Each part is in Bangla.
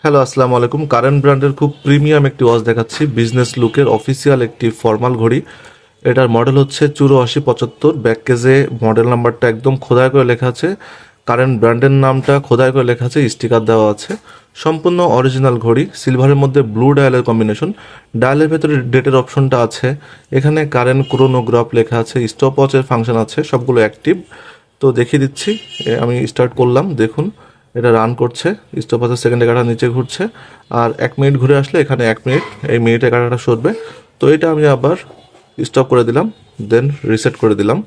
হ্যালো, আসসালামু আলাইকুম। কারেন্ট ব্র্যান্ডের খুব প্রিমিয়াম একটি ওয়াচ দেখাচ্ছি, বিজনেস লুকের অফিসিয়াল একটি ফর্মাল ঘড়ি। এটার মডেল হচ্ছে 8475। ব্যাক কেজে মডেল নাম্বারটা একদম খোদাই করে লেখা আছে, কারেন্ট ব্র্যান্ডের নামটা খোদাই করে লেখা আছে, স্টিকার দেওয়া আছে। সম্পূর্ণ অরিজিনাল ঘড়ি, সিলভারের মধ্যে ব্লু ডায়ালের কম্বিনেশন। ডায়ালের ভেতরে ডেটের অপশনটা আছে, এখানে কারেন্ট ক্রোনোগ্রাফ লেখা আছে, স্টপ ওয়াচের ফাংশন আছে, সবগুলো অ্যাক্টিভ। তো দেখিয়ে দিচ্ছি, আমি স্টার্ট করলাম, দেখুন এটা রান করছে, স্টপ ওয়াচের সেকেন্ডের কাঁটা নিচে ঘুরছে, আর 1 মিনিট ঘুরে আসলে এখানে 1 মিনিট, এই মিনিটের কাঁটাটা সরবে। তো এটা আমি আবার স্টপ করে দিলাম, দেন রিসেট করে দিলাম।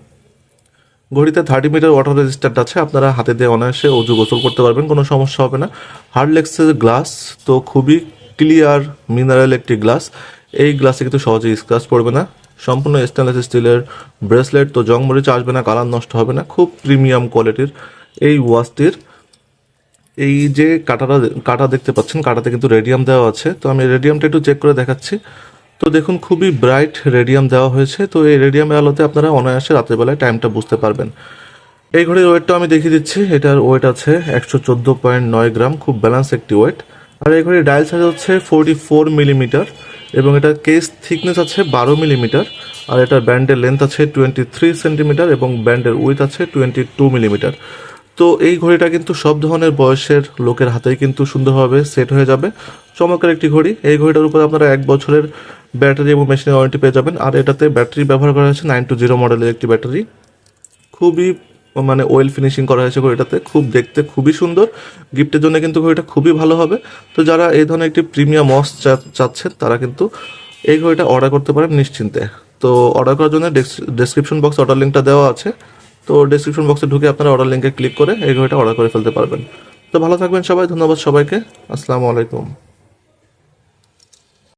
ঘড়িতে 30 মিটার ওয়াটার রেজিস্ট্যান্ট আছে, আপনারা হাতে দিয়ে অনায়াসে অজু গোসল করতে পারবেন, কোনো সমস্যা হবে না। হার্ডলেক্সের গ্লাস, তো খুবই ক্লিয়ার মিনারেল একটি গ্লাস। এই গ্লাসে কিন্তু সহজেই স্ক্র্যাচ পড়বে না। সম্পূর্ণ স্টেনলেস স্টিলের ব্রেসলেট, তো জং মরিচা আসবে না, কালার নষ্ট হবে না, খুব প্রিমিয়াম কোয়ালিটির এই ওয়াচটির। এই যে কাটা দেখতে পাচ্ছেন, কাটাতে কিন্তু রেডিয়াম দেওয়া আছে। তো আমি রেডিয়ামটা একটু চেক করে দেখাচ্ছি। তো দেখুন, খুবই ব্রাইট রেডিয়াম দেওয়া হয়েছে। তো এই রেডিয়ামের আলোতে আপনারা অনায়াসে রাতের বেলায় টাইমটা বুঝতে পারবেন। এই ঘড়ির ওয়েটটা আমি দেখিয়ে দিচ্ছি। এটার ওয়েট আছে 114.9 গ্রাম, খুব ব্যালেন্স একটি ওয়েট। আর এই ঘড়ির ডায়াল সাইজ হচ্ছে 44 মিলিমিটার, এবং এটার কেস থিকনেস আছে 12 মিলিমিটার। আর এটার ব্যান্ডের লেন্থ আছে 23 সেন্টিমিটার, এবং ব্যান্ডের উইথ আছে 22 মিলিমিটার। তো এই ঘড়িটা কিন্তু সব ধরনের বয়সের লোকের হাতেই কিন্তু সুন্দরভাবে সেট হয়ে যাবে। চমৎকার একটি ঘড়ি। এই ঘড়িটার উপর আপনারা 1 বছরের ব্যাটারি এবং মেশিনের ওয়ারেন্টি পেয়ে যাবেন। আর এটাতে ব্যাটারি ব্যবহার করা হয়েছে 920 মডেলের একটি ব্যাটারি। খুবই মানে ওয়েল ফিনিশিং করা হয়েছে ঘড়িটাতে, খুব দেখতে খুবই সুন্দর। গিফটের জন্য কিন্তু ঘড়িটা খুবই ভালো হবে। তো যারা এই ধরনের একটি প্রিমিয়াম ওয়াচ চাচ্ছেন, তারা কিন্তু এই ঘড়িটা অর্ডার করতে পারেন নিশ্চিন্তে। তো অর্ডার করার জন্য ডেসক্রিপশন বক্সে অর্ডার লিঙ্কটা দেওয়া আছে। তো ডেসক্রিপশন বক্সে ঢুকে আপনারা অর্ডার লিঙ্কে ক্লিক করে এই ঘড়িটা অর্ডার করে ফেলতে পারবেন। তো ভালো থাকবেন সবাই, ধন্যবাদ সবাইকে, আসসালামু আলাইকুম।